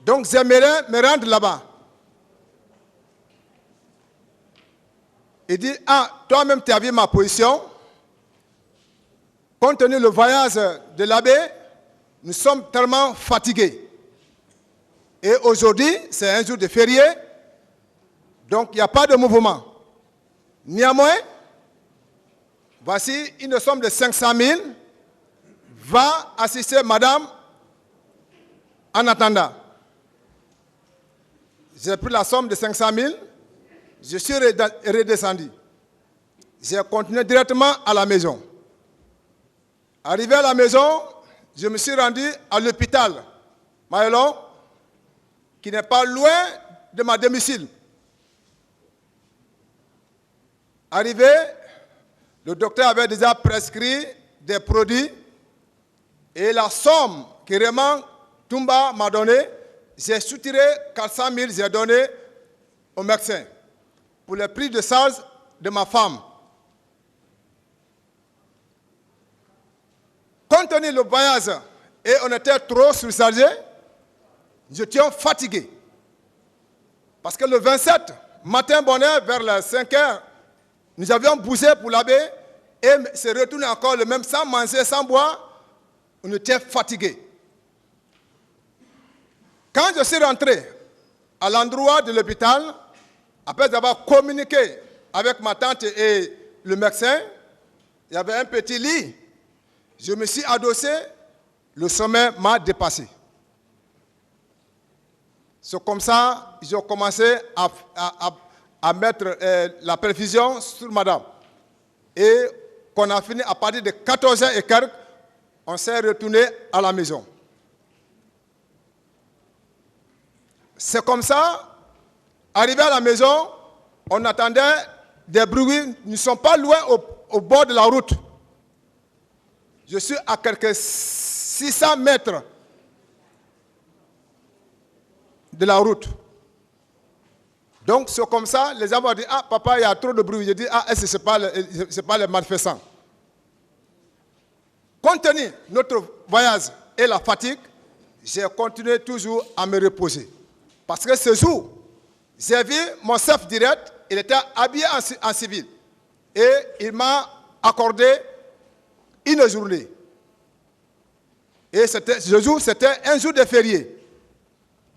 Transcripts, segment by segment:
Donc j'aimerais me rendre là-bas. Il dit, ah, toi-même tu as vu ma position. Compte tenu le voyage de l'abbé, nous sommes tellement fatigués. Et aujourd'hui, c'est un jour de férié, donc il n'y a pas de mouvement. Néanmoins, voici une somme de 500 000. Va assister madame en attendant. J'ai pris la somme de 500 000. Je suis redescendu. J'ai continué directement à la maison. Arrivé à la maison, je me suis rendu à l'hôpital Maëlon, qui n'est pas loin de ma domicile. Arrivé, le docteur avait déjà prescrit des produits et la somme que Raymond Toumba m'a donnée, j'ai soutiré 400 000, j'ai donné au médecin pour le prix de charge de ma femme. Compte tenu le voyage et on était trop surchargés, j'étais fatigué. Parce que le 27, matin bonheur, vers les 5 heures, nous avions bougé pour l'abbé et se retourner encore le même sans manger, sans boire. On était fatigués. Quand je suis rentré à l'endroit de l'hôpital, après avoir communiqué avec ma tante et le médecin, il y avait un petit lit. Je me suis adossé, le sommeil m'a dépassé. C'est comme ça que j'ai commencé à mettre la perfusion sur madame. Et qu'on a fini à partir de 14h et quelques, on s'est retourné à la maison. C'est comme ça, arrivé à la maison, on attendait des bruits. Nous ne sommes pas loin au bord de la route. Je suis à quelques 600 mètres de la route. Donc c'est comme ça, les gens vont dire, ah papa, il y a trop de bruit. Je dis, ah, est-ce que ce n'est pas les manifestants? Compte tenu notre voyage et la fatigue, j'ai continué toujours à me reposer. Parce que ce jour, j'ai vu mon chef direct, il était habillé en civil. Et il m'a accordé une journée. Et ce jour, c'était un jour de férié.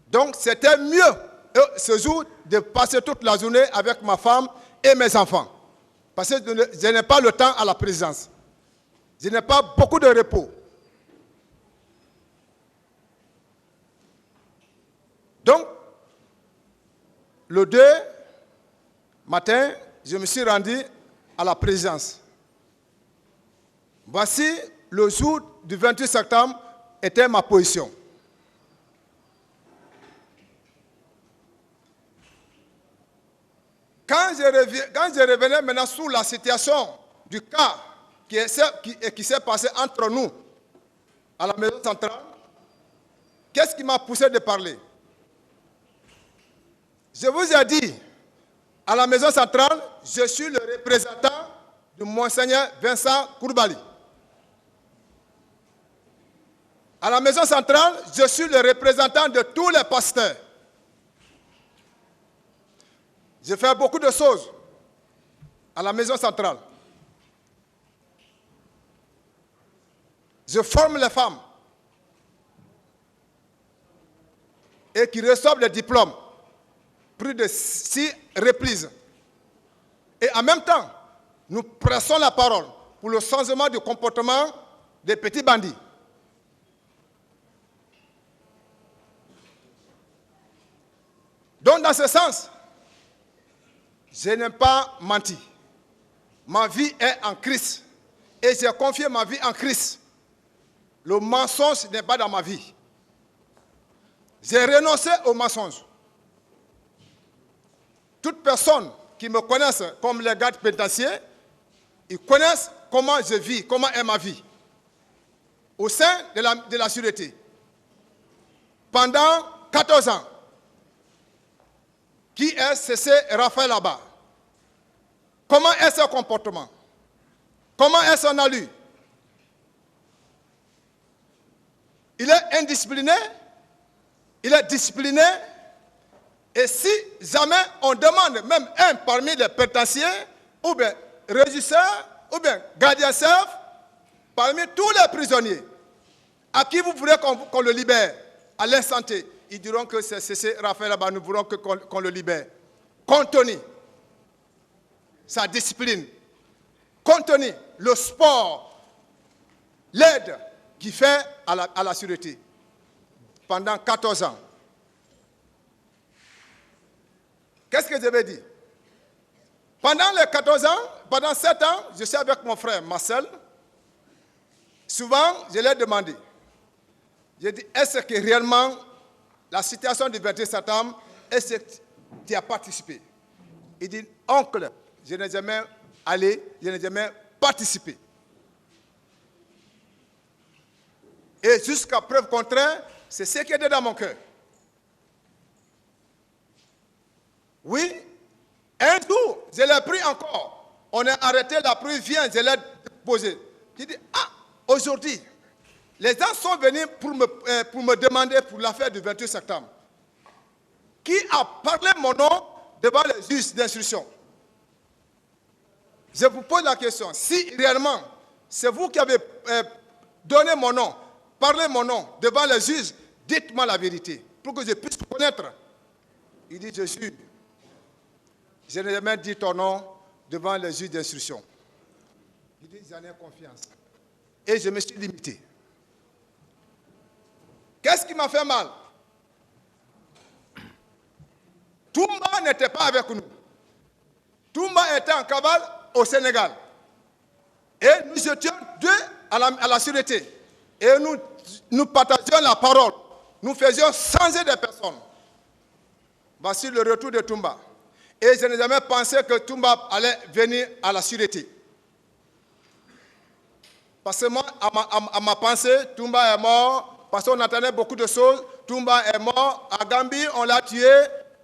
Donc c'était mieux ce jour de passer toute la journée avec ma femme et mes enfants. Parce que je n'ai pas le temps à la présidence. Je n'ai pas beaucoup de repos. Donc, le 2 matin, je me suis rendu à la présidence. Voici le jour du 28 septembre était ma position. Quand je revenais maintenant sur la situation du cas qui s'est passé entre nous à la maison centrale, qu'est-ce qui m'a poussé de parler? Je vous ai dit, à la maison centrale, je suis le représentant de Monseigneur Vincent Koulibaly. À la maison centrale, je suis le représentant de tous les pasteurs. Je fais beaucoup de choses à la maison centrale. Je forme les femmes et qui reçoivent les diplômes, plus de 6 reprises. Et en même temps, nous pressons la parole pour le changement du comportement des petits bandits. Donc, dans ce sens, je n'ai pas menti. Ma vie est en Christ. Et j'ai confié ma vie en Christ. Le mensonge n'est pas dans ma vie. J'ai renoncé au mensonge. Toute personne qui me connaisse comme les gardes pénitentiaires, ils connaissent comment je vis, comment est ma vie. Au sein de la sûreté. Pendant 14 ans. Qui est cessé Raphaël là-bas? Comment est son comportement? Comment est son allure? Il est indiscipliné? il est discipliné. Et si jamais on demande même un parmi les pénitenciers, ou bien régisseurs, ou bien gardien-chef, parmi tous les prisonniers, à qui vous voulez qu'on le libère à l'instant T, ils diront que c'est Raphaël là-bas, nous voulons qu'on le libère. Compte tenu sa discipline, compte tenu le sport, l'aide qu'il fait à la sûreté pendant 14 ans. Qu'est-ce que je vais dire? Pendant les 14 ans, pendant 7 ans, je suis avec mon frère Marcel. Souvent, je lui ai demandé, j'ai dit, est-ce que réellement la situation du 28 septembre, est-ce que tu as participé? Il dit, oncle, je n'ai jamais allé, je n'ai jamais participé. Et jusqu'à preuve contraire, c'est ce qui était dans mon cœur. Oui, un jour, je l'ai pris encore. On a arrêté, la pluie vient, je l'ai posé. Je dis, aujourd'hui, les gens sont venus pour me demander pour l'affaire du 28 septembre. Qui a parlé mon nom devant les juges d'instruction? Je vous pose la question, si réellement c'est vous qui avez donné mon nom, parlé mon nom devant les juges, dites-moi la vérité, pour que je puisse vous connaître. Il dit, je suis. Je n'ai jamais dit ton nom devant les juges d'instruction. Il dit, j'en ai confiance. Et je me suis limité. Qu'est-ce qui m'a fait mal? Toumba n'était pas avec nous. Toumba était en cavale au Sénégal. Et nous étions deux à la sûreté. Et nous partagions la parole. Nous faisions changer des personnes. Voici le retour de Toumba. Et je n'ai jamais pensé que Toumba allait venir à la sûreté. Parce que moi, à ma pensée, Toumba est mort, parce qu'on entendait beaucoup de choses. Toumba est mort, à Gambie, on l'a tué.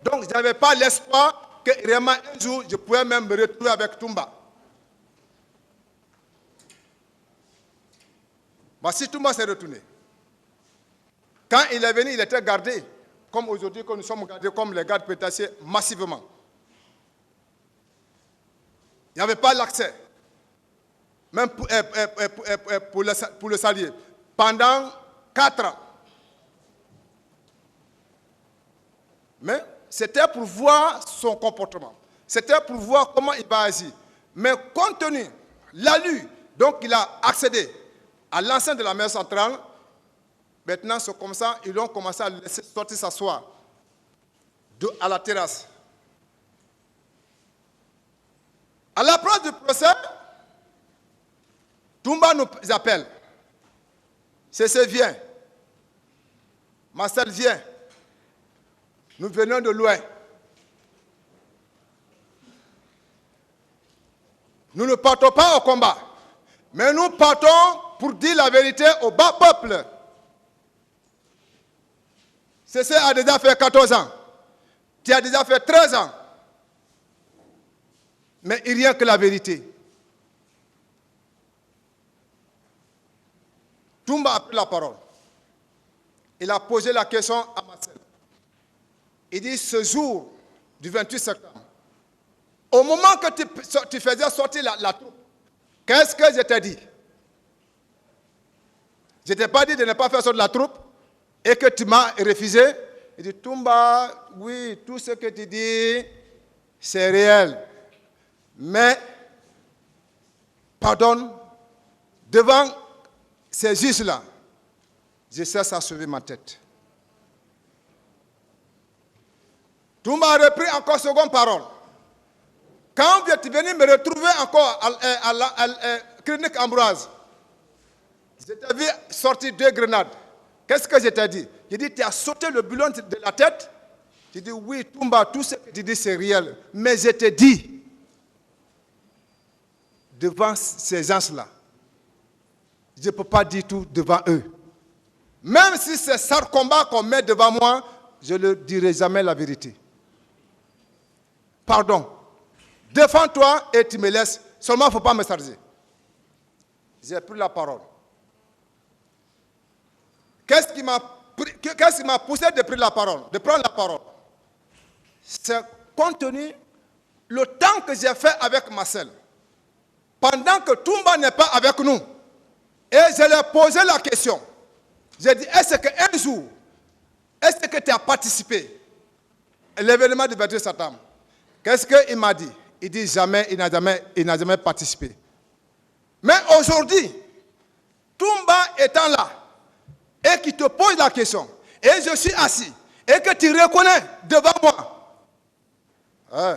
Donc, je n'avais pas l'espoir que vraiment un jour, je pouvais même me retrouver avec Toumba. Voici, Toumba s'est retourné. Quand il est venu, il était gardé, comme aujourd'hui, que nous sommes gardés comme les gardes pénitentiaires, massivement. Il n'y avait pas l'accès, même pour le saluer, pendant 4 ans. Mais c'était pour voir son comportement. C'était pour voir comment il va agir. Mais compte tenu, donc il a accédé à l'enceinte de la mer centrale. Maintenant, c'est comme ça, ils ont commencé à le laisser sortir s'asseoir à la terrasse. À l'approche du procès, Toumba nous appelle. Cessez, viens. Marcel, viens. Nous venons de loin. Nous ne partons pas au combat, mais nous partons pour dire la vérité au bas peuple. Cessez a déjà fait 14 ans. Tu as déjà fait 13 ans. Mais il n'y a que la vérité. Toumba a pris la parole. Il a posé la question à Marcel. Il dit, ce jour du 28 septembre, au moment que tu faisais sortir la troupe, qu'est-ce que je t'ai dit? Je ne t'ai pas dit de ne pas faire sortir la troupe et que tu m'as refusé. Il dit, Toumba, oui, tout ce que tu dis, c'est réel. Mais, pardonne, devant ces juges-là, je cesse à sauver ma tête. Toumba a repris encore seconde parole. Quand tu es venu me retrouver encore à la clinique Ambroise, je t'ai vu sortir 2 grenades. Qu'est-ce que je t'ai dit? J'ai dit, tu as sauté le boulon de la tête? J'ai dit, oui, Toumba, tout ce que tu dis, c'est réel. Mais je te dis, devant ces gens-là, je ne peux pas dire tout devant eux. Même si c'est ça le combat qu'on met devant moi, je ne dirai jamais la vérité. Pardon. Défends-toi et tu me laisses. Seulement, il ne faut pas me charger. J'ai pris la parole. Qu'est-ce qui m'a qu'est-ce qui m'a poussé de prendre la parole? C'est compte tenu le temps que j'ai fait avec Marcel. Pendant que Toumba n'est pas avec nous. Et je lui ai posé la question. J'ai dit, est-ce qu'un jour, est-ce que tu as participé à l'événement de Bertrand Satam? Qu'est-ce qu'il m'a dit? Il dit jamais, il n'a jamais participé. Mais aujourd'hui, Toumba étant là, et qui te pose la question, et je suis assis, et que tu reconnais devant moi, ouais.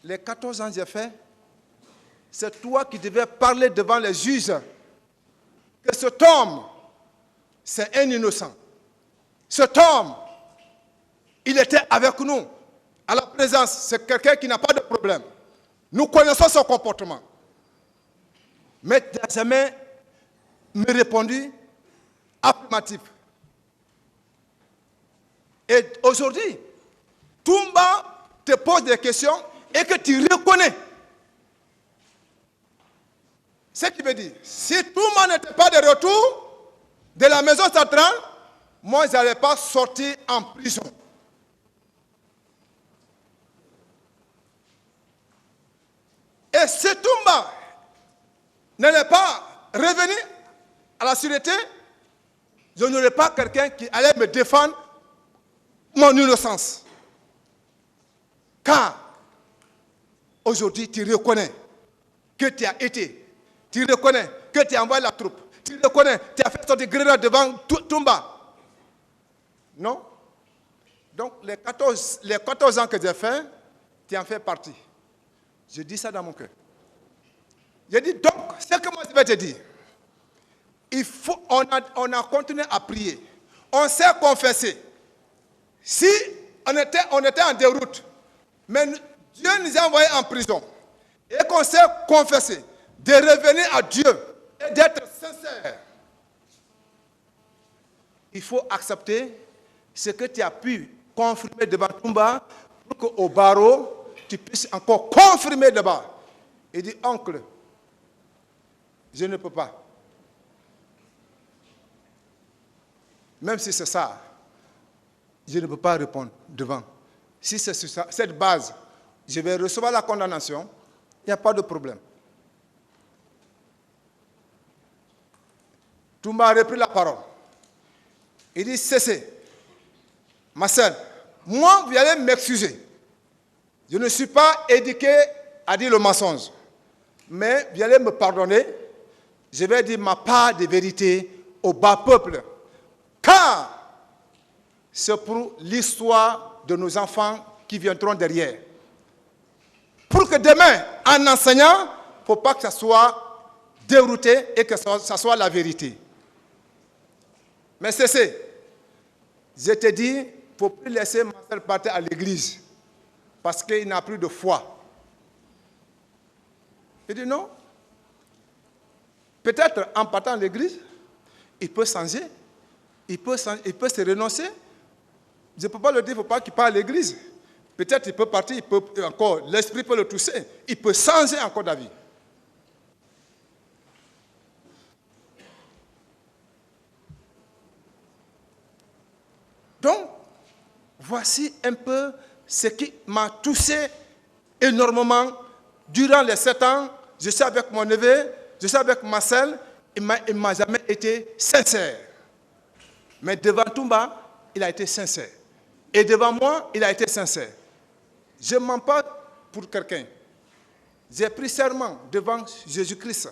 Les 14 ans que j'ai fait, c'est toi qui devais parler devant les juges que cet homme, c'est un innocent. Cet homme, il était avec nous, à la présence. C'est quelqu'un qui n'a pas de problème. Nous connaissons son comportement. Mais tu n'as jamais me répondu affirmatif. Et aujourd'hui, Toumba te pose des questions et que tu reconnais. Ce qui veut dire, si Toumba n'était pas de retour de la maison centrale, moi je n'allais pas sortir en prison. Et si Toumba n'allait pas revenir à la sûreté, je n'aurais pas quelqu'un qui allait me défendre mon innocence. Car aujourd'hui, tu reconnais que tu as été, tu reconnais que tu as envoyé la troupe, tu reconnais que tu as fait sortir grenade devant Toumba. Non? Donc, les 14 ans que j'ai fait, tu en fais partie. Je dis ça dans mon cœur. Je dis donc, ce que moi je vais te dire, on a continué à prier. On s'est confessé. Si on était en déroute, mais Dieu nous a envoyés en prison, et qu'on s'est confessé, de revenir à Dieu et d'être sincère, il faut accepter ce que tu as pu confirmer devant Toumba pour qu'au barreau, tu puisses encore confirmer devant. Il dit, oncle, je ne peux pas. Même si c'est ça, je ne peux pas répondre devant. Si c'est sur cette base, je vais recevoir la condamnation, il n'y a pas de problème. Toumba a repris la parole. Il dit, cessez. Marcel, moi, vous allez m'excuser. Je ne suis pas éduqué à dire le mensonge. Mais vous allez me pardonner. Je vais dire ma part de vérité au bas peuple. Car c'est pour l'histoire de nos enfants qui viendront derrière. Pour que demain, en enseignant, il ne faut pas que ça soit dérouté et que ça soit la vérité. Mais cessez. Je te dis, il ne faut plus laisser Marcel partir à l'église parce qu'il n'a plus de foi. Il dit non. Peut-être en partant à l'église, il peut changer. Il peut se renoncer. Je ne peux pas le dire, il ne faut pas qu'il parte à l'église. Peut-être il peut partir, l'esprit peut le toucher. Il peut changer encore d'avis. Donc, voici un peu ce qui m'a touché énormément durant les 7 ans. Je suis avec mon neveu, je suis avec Marcel, il ne m'a jamais été sincère. Mais devant Toumba, il a été sincère. Et devant moi, il a été sincère. Je ne mens pas pour quelqu'un. J'ai pris serment devant Jésus-Christ.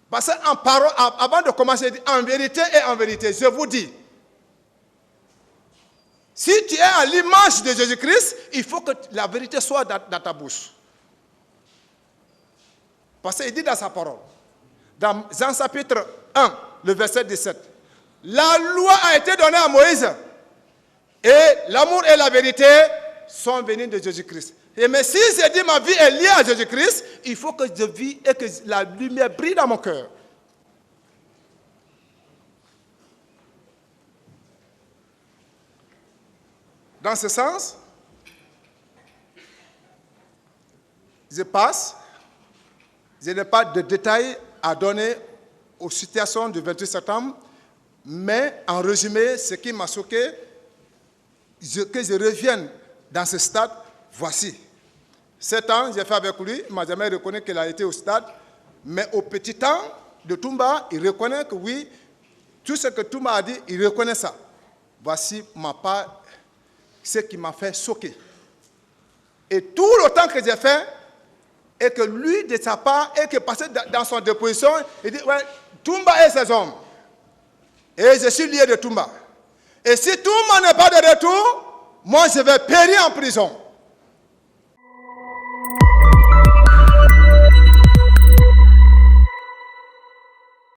Parce qu'en parole, avant de commencer, il dit, en vérité, je vous dis, si tu es à l'image de Jésus-Christ, il faut que la vérité soit dans ta bouche. Parce qu'il dit dans sa parole, dans Jean chapitre 1, le verset 17, la loi a été donnée à Moïse et l'amour et la vérité sont venus de Jésus-Christ. Mais si je dis ma vie est liée à Jésus-Christ, il faut que je vis et que la lumière brille dans mon cœur. Dans ce sens, je passe. Je n'ai pas de détails à donner aux situations du 28 septembre, mais en résumé, ce qui m'a choqué, que je revienne dans ce stade, voici. 7 ans, j'ai fait avec lui, il ne m'a jamais reconnu qu'il a été au stade, mais au petit temps de Toumba, il reconnaît que oui, tout ce que Toumba a dit, il reconnaît ça. Voici ma part, ce qui m'a fait choquer. Et tout le temps que j'ai fait, et que lui, de sa part, et que passé dans son déposition, il dit, ouais, Toumba et ses hommes. Et je suis lié de Toumba. Et si Toumba n'est pas de retour, moi je vais périr en prison.